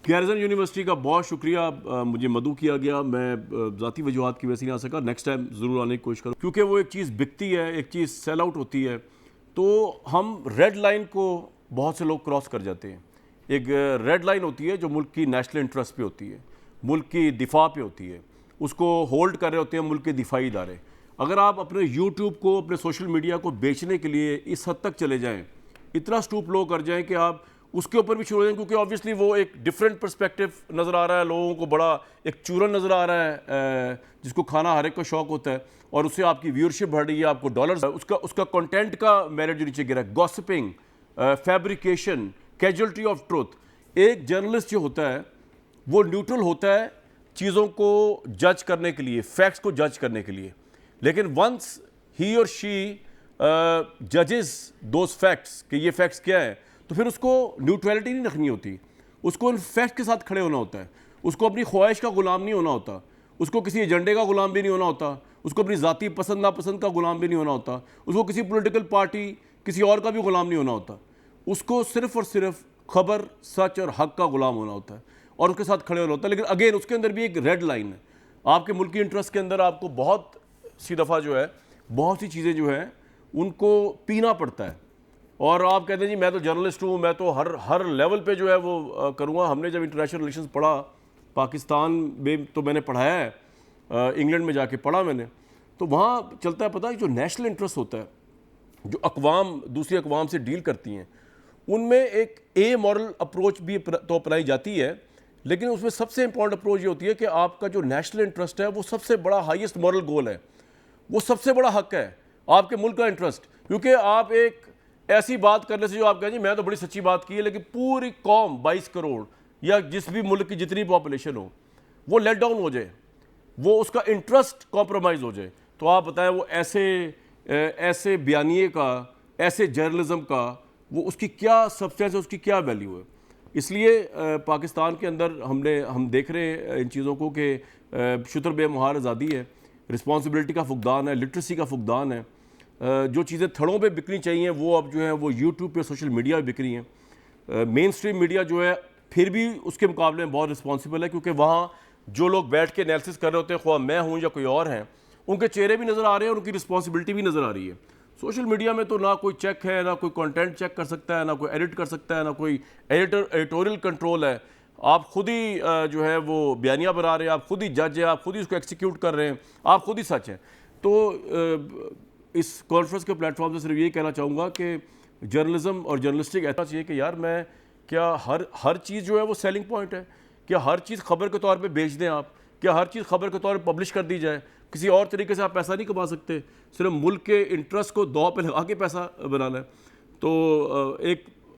Garrison university کا بہت شکریہ، مجھے مدعو کیا گیا، میں ذاتی وجوہات کی وجہ سے نہیں آ سکا، نیکسٹ ٹائم ضرور آنے کی کوشش کروں، کیونکہ وہ ایک چیز بکتی ہے، ایک چیز سیل آؤٹ ہوتی ہے، تو ہم ریڈ لائن کو بہت سے لوگ کراس کر جاتے ہیں۔ ایک ریڈ لائن ہوتی ہے جو ملک کی نیشنل انٹرسٹ پہ ہوتی ہے، ملک کی دفاع پہ ہوتی ہے، اس کو ہولڈ کر رہے ہوتے ہیں ملک کے دفاعی ادارے۔ اگر آپ اپنے یوٹیوب کو، اپنے سوشل میڈیا کو بیچنے کے لیے اس حد تک چلے جائیں، اتنا سٹوپ لو کر جائیں کہ آپ اس کے اوپر بھی شروع ہو جائیں، کیونکہ آبویسلی وہ ایک ڈفرینٹ پرسپیکٹو نظر آ رہا ہے، لوگوں کو بڑا ایک چورن نظر آ رہا ہے جس کو کھانا ہر ایک کو شوق ہوتا ہے، اور اس سے آپ کی ویورشپ بڑھ رہی ہے، آپ کو ڈالرز، اس کا کنٹینٹ کا میرٹ جو نیچے گرا ہے، گوسپنگ، فیبریکیشن، کیجولٹی آف ٹروتھ۔ ایک جرنلسٹ جو ہوتا ہے وہ نیوٹرل ہوتا ہے چیزوں کو جج کرنے کے لیے، فیکٹس کو جج کرنے کے لیے، لیکن ونس ہی اور شی ججز دوز فیکٹس کہ یہ فیکٹس کیا ہے، تو پھر اس کو نیوٹرلٹی نہیں رکھنی ہوتی، اس کو ان فیکٹس کے ساتھ کھڑے ہونا ہوتا ہے، اس کو اپنی خواہش کا غلام نہیں ہونا ہوتا، اس کو کسی ایجنڈے کا غلام بھی نہیں ہونا ہوتا، اس کو اپنی ذاتی پسند ناپسند کا غلام بھی نہیں ہونا ہوتا، اس کو کسی پولیٹیکل پارٹی کسی اور کا بھی غلام نہیں ہونا ہوتا، اس کو صرف اور صرف خبر، سچ اور حق کا غلام ہونا ہوتا ہے اور اس کے ساتھ کھڑے ہونا ہوتا ہے۔ لیکن اگین اس کے اندر بھی ایک ریڈ لائن ہے، آپ کے ملکی انٹرسٹ کے اندر آپ کو بہت سی دفعہ جو ہے بہت سی چیزیں جو ہیں ان کو پینا پڑتا ہے، اور آپ کہتے ہیں جی میں تو جرنلسٹ ہوں، میں تو ہر لیول پہ جو ہے وہ کروں گا۔ ہم نے جب انٹرنیشنل ریلیشنز پڑھا پاکستان میں، تو میں نے پڑھایا ہے، انگلینڈ میں جا کے پڑھا میں نے، تو وہاں چلتا ہے پتہ ہے جو نیشنل انٹرسٹ ہوتا ہے، جو اقوام دوسری اقوام سے ڈیل کرتی ہیں، ان میں ایک اے مورل اپروچ بھی تو اپنائی جاتی ہے، لیکن اس میں سب سے امپورٹنٹ اپروچ یہ ہوتی ہے کہ آپ کا جو نیشنل انٹرسٹ ہے وہ سب سے بڑا ہائیسٹ مورل گول ہے، وہ سب سے بڑا حق ہے آپ کے ملک کا انٹرسٹ، کیونکہ آپ ایک ایسی بات کرنے سے جو آپ کہیں جی میں تو بڑی سچی بات کی ہے، لیکن پوری قوم 22 کروڑ یا جس بھی ملک کی جتنی پاپولیشن ہو وہ لیٹ ڈاؤن ہو جائے، وہ اس کا انٹرسٹ کمپرومائز ہو جائے، تو آپ بتائیں وہ ایسے بیانیے کا، ایسے جرنلزم کا، وہ اس کی کیا سبسٹینس ہے، اس کی کیا ویلیو ہے۔ اس لیے پاکستان کے اندر ہم دیکھ رہے ہیں ان چیزوں کو کہ شتر بے مہار آزادی ہے، رسپانسبلٹی کا فقدان ہے، لٹریسی کا فقدان ہے، جو چیزیں تھڑوں پہ بکنی چاہیے وہ اب جو ہیں وہ یوٹیوب پہ، سوشل میڈیا پہ بک رہی ہیں۔ مین سٹریم میڈیا جو ہے پھر بھی اس کے مقابلے میں بہت رسپانسبل ہے، کیونکہ وہاں جو لوگ بیٹھ کے انالیسس کر رہے ہوتے ہیں، خواہ میں ہوں یا کوئی اور ہیں، ان کے چہرے بھی نظر آ رہے ہیں اور ان کی رسپانسبلٹی بھی نظر آ رہی ہے۔ سوشل میڈیا میں تو نہ کوئی چیک ہے، نہ کوئی کنٹینٹ چیک کر سکتا ہے، نہ کوئی ایڈٹ کر سکتا ہے، نہ کوئی ایڈیٹوریل کنٹرول ہے، آپ خود ہی جو ہے وہ بیانیہ بنا رہے ہیں، آپ خود ہی جج ہیں، آپ خود ہی اس کو ایکسیکیوٹ کر رہے ہیں، آپ خود ہی سچ ہیں۔ تو اس کانفرنس کے پلیٹ فارم سے صرف یہ کہنا چاہوں گا کہ جرنلزم اور جرنلسٹک ایسا چاہیے کہ یار میں کیا ہر چیز جو ہے وہ سیلنگ پوائنٹ ہے، کیا ہر چیز خبر کے طور پہ بیچ دیں آپ، کیا ہر چیز خبر کے طور پہ پبلش کر دی جائے، کسی اور طریقے سے آپ پیسہ نہیں کما سکتے، صرف ملک کے انٹرسٹ کو دو پہ لگا کے پیسہ بنانا ہے۔ تو ایک